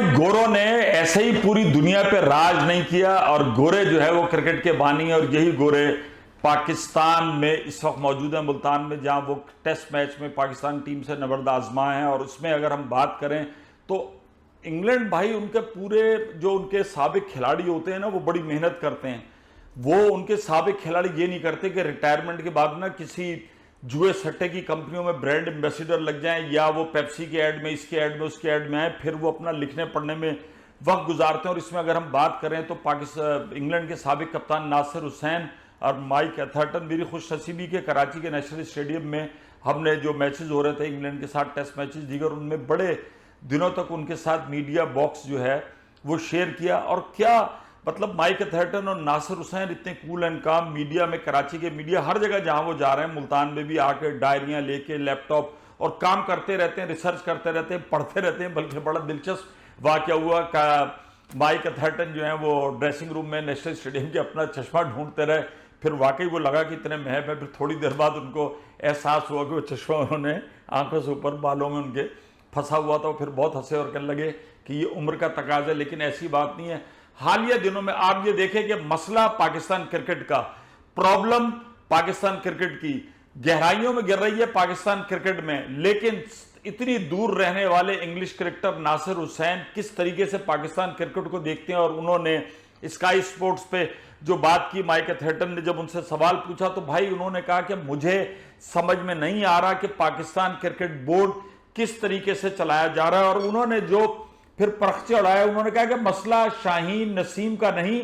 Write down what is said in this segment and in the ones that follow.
بھائی گوروں نے ایسے ہی پوری دنیا پہ راج نہیں کیا، اور گورے جو ہے وہ کرکٹ کے بانی ہیں، اور یہی گورے پاکستان میں اس وقت موجود ہیں، ملتان میں، جہاں وہ ٹیسٹ میچ میں پاکستان ٹیم سے نبرد آزما ہیں۔ اور اس میں اگر ہم بات کریں تو انگلینڈ بھائی ان کے پورے جو ان کے سابق کھلاڑی ہوتے ہیں نا، وہ بڑی محنت کرتے ہیں۔ وہ ان کے سابق کھلاڑی یہ نہیں کرتے کہ ریٹائرمنٹ کے بعد نا کسی جوئے سٹے کی کمپنیوں میں برانڈ ایمبیسیڈر لگ جائیں، یا وہ پیپسی کے ایڈ میں، اس کے ایڈ میں، اس کے ایڈ میں آئیں، پھر وہ اپنا لکھنے پڑھنے میں وقت گزارتے ہیں۔ اور اس میں اگر ہم بات کریں تو انگلینڈ کے سابق کپتان ناصر حسین اور مائک ایتھرٹن، میری خوش نصیبی کے کراچی کے نیشنل اسٹیڈیم میں ہم نے جو میچز ہو رہے تھے انگلینڈ کے ساتھ، ٹیسٹ میچز دیگر، ان میں بڑے دنوں تک ان کے ساتھ میڈیا باکس جو ہے وہ شیئر کیا۔ اور کیا مطلب مائک ایتھرٹن اور ناصر حسین اتنے کول اینڈ کام میڈیا میں، کراچی کے میڈیا ہر جگہ جہاں وہ جا رہے ہیں، ملتان میں بھی آ کے ڈائریاں لے کے، لیپ ٹاپ، اور کام کرتے رہتے ہیں، ریسرچ کرتے رہتے ہیں، پڑھتے رہتے ہیں۔ بلکہ بڑا دلچسپ واقعہ ہوا کہ مائک ایتھرٹن جو ہیں وہ ڈریسنگ روم میں نیشنل اسٹیڈیم کے اپنا چشمہ ڈھونڈتے رہے، پھر واقعی وہ لگا کہ اتنے محب ہے، پھر تھوڑی دیر بعد ان کو احساس ہوا کہ وہ چشمہ انہوں نے آنکھوں سے اوپر بالوں میں ان کے پھنسا ہوا تھا۔ پھر بہت ہنسے اور کہنے لگے کہ یہ عمر کا تقاضا ہے، لیکن ایسی بات نہیں ہے۔ حالیہ دنوں میں آپ یہ دیکھیں کہ مسئلہ پاکستان کرکٹ کا، پرابلم پاکستان کرکٹ کی گہرائیوں میں گر رہی ہے پاکستان کرکٹ میں، لیکن اتنی دور رہنے والے انگلش کرکٹر ناصر حسین کس طریقے سے پاکستان کرکٹ کو دیکھتے ہیں۔ اور انہوں نے اسکائی سپورٹس پہ جو بات کی، مائک ایتھرٹن نے جب ان سے سوال پوچھا تو بھائی انہوں نے کہا کہ مجھے سمجھ میں نہیں آ رہا کہ پاکستان کرکٹ بورڈ کس طریقے سے چلایا جا رہا ہے۔ اور انہوں نے جو پھر پرخچے اڑایا، انہوں نے کہا کہ مسئلہ شاہین نسیم کا نہیں،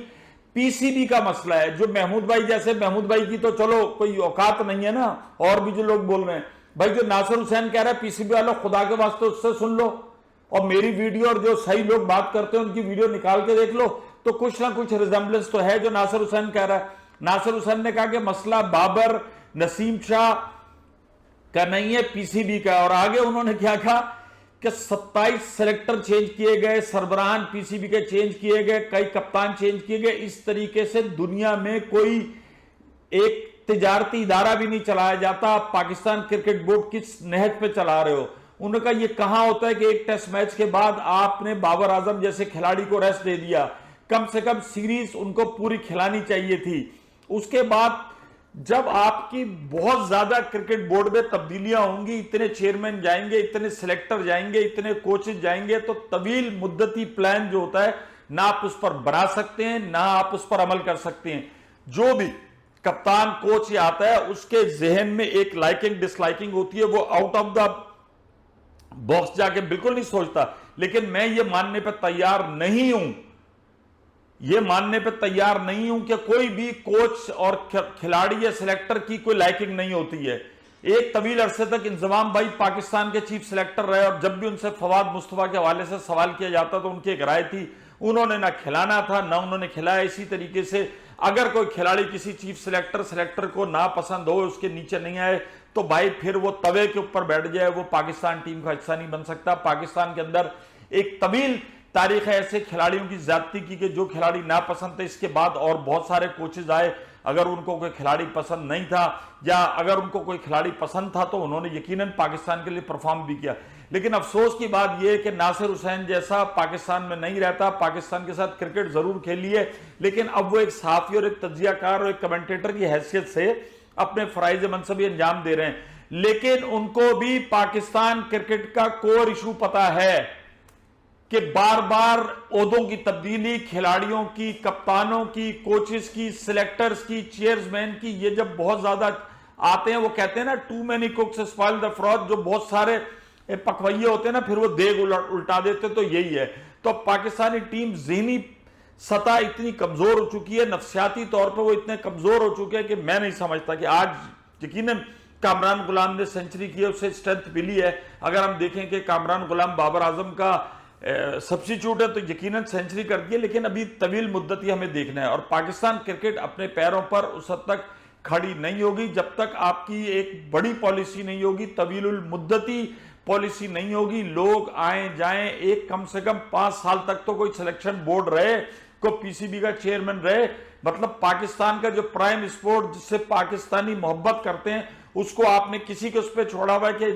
پی سی بی کا مسئلہ ہے۔ جو محمود بھائی جیسے، محمود بھائی کی تو چلو کوئی اوقات نہیں ہے نا، اور بھی جو لوگ بول رہے ہیں، بھائی جو ناصر حسین کہہ رہا ہے پی سی بی والوں، خدا کے واسطے اس سے سن لو، اور میری ویڈیو، اور جو صحیح لوگ بات کرتے ہیں ان کی ویڈیو نکال کے دیکھ لو، تو کچھ نہ کچھ ریزمبلنس تو ہے جو ناصر حسین کہہ رہا ہے۔ ناصر حسین نے کہا کہ مسئلہ بابر، نسیم شاہ کا نہیں ہے، پی سی بی کا ہے۔ اور آگے انہوں نے کیا کہا کہ 27 سلیکٹر چینج کیے گئے، سربراہان پی سی بی کے چینج کیے گئے، کئی کپتان چینج کیے گئے۔ اس طریقے سے دنیا میں کوئی ایک تجارتی ادارہ بھی نہیں چلایا جاتا۔ آپ پاکستان کرکٹ بورڈ کس نہج پہ چلا رہے ہو؟ انہوں نے کہا یہ کہاں ہوتا ہے کہ ایک ٹیسٹ میچ کے بعد آپ نے بابر اعظم جیسے کھلاڑی کو ریسٹ دے دیا، کم سے کم سیریز ان کو پوری کھلانی چاہیے تھی۔ اس کے بعد جب آپ کی بہت زیادہ کرکٹ بورڈ میں تبدیلیاں ہوں گی، اتنے چیئرمین جائیں گے، اتنے سلیکٹر جائیں گے، اتنے کوچز جائیں گے، تو طویل مدتی پلان جو ہوتا ہے نہ آپ اس پر بنا سکتے ہیں، نہ آپ اس پر عمل کر سکتے ہیں۔ جو بھی کپتان کوچ یہ آتا ہے اس کے ذہن میں ایک لائکنگ ڈس لائکنگ ہوتی ہے، وہ آؤٹ آف دا باکس جا کے بالکل نہیں سوچتا۔ لیکن میں یہ ماننے پہ تیار نہیں ہوں، یہ ماننے پہ تیار نہیں ہوں کہ کوئی بھی کوچ اور کھلاڑی یا سلیکٹر کی کوئی لائکنگ نہیں ہوتی ہے۔ ایک طویل عرصے تک انضمام بھائی پاکستان کے چیف سلیکٹر رہے، اور جب بھی ان سے فواد مصطفیٰ کے حوالے سے سوال کیا جاتا تو ان کی ایک رائے تھی، انہوں نے نہ کھلانا تھا نہ انہوں نے کھلایا۔ اسی طریقے سے اگر کوئی کھلاڑی کسی چیف سلیکٹر کو ناپسند ہو، اس کے نیچے نہیں آئے، تو بھائی پھر وہ توے کے اوپر بیٹھ جائے، وہ پاکستان ٹیم کا حصہ نہیں بن سکتا۔ پاکستان کے اندر ایک طویل تاریخ ہے ایسے کھلاڑیوں کی زیادتی کی کہ جو کھلاڑی ناپسند تھے، اس کے بعد اور بہت سارے کوچز آئے، اگر ان کو کوئی کھلاڑی پسند نہیں تھا یا اگر ان کو کوئی کھلاڑی پسند تھا تو انہوں نے یقیناً پاکستان کے لیے پرفارم بھی کیا۔ لیکن افسوس کی بات یہ ہے کہ ناصر حسین جیسا پاکستان میں نہیں رہتا، پاکستان کے ساتھ کرکٹ ضرور کھیلی ہے، لیکن اب وہ ایک صحافی اور ایک تجزیہ کار اور ایک کمنٹیٹر کی حیثیت سے اپنے فرائض منصبی انجام دے رہے ہیں۔ لیکن ان کو بھی پاکستان کرکٹ کا کور ایشو پتا ہے کہ بار بار عہدوں کی تبدیلی، کھلاڑیوں کی، کپتانوں کی، کوچز کی، سلیکٹرز کی، چیئرمین کی، یہ جب بہت زیادہ آتے ہیں، وہ کہتے ہیں نا too many cooks spoil the fraud, جو بہت سارے پکویے ہوتے ہیں نا پھر وہ دیگ الٹا دیتے، تو یہی ہے۔ تو پاکستانی ٹیم ذہنی سطح اتنی کمزور ہو چکی ہے، نفسیاتی طور پہ وہ اتنے کمزور ہو چکے ہیں کہ میں نہیں سمجھتا کہ آج یقیناً کامران غلام نے سینچری کی ہے، اس سے اسٹرینتھ ملی ہے۔ اگر ہم دیکھیں کہ کامران غلام بابر اعظم کا سبسٹیچیوٹ ہے تو یقیناً سینچری کر دی ہے، لیکن ابھی طویل مدت ہی ہمیں دیکھنا ہے۔ اور پاکستان کرکٹ اپنے پیروں پر اس حد تک کھڑی نہیں ہوگی جب تک آپ کی ایک بڑی پالیسی نہیں ہوگی، طویل المدتی پالیسی نہیں ہوگی، لوگ آئیں جائیں، ایک کم سے کم 5 سال تک تو کوئی سلیکشن بورڈ رہے، کوئی پی سی بی کا چیئرمین رہے۔ مطلب پاکستان کا جو پرائم اسپورٹ جس سے پاکستانی محبت کرتے ہیں، اس کو آپ نے کسی کے اس پہ چھوڑا ہوا ہے کہ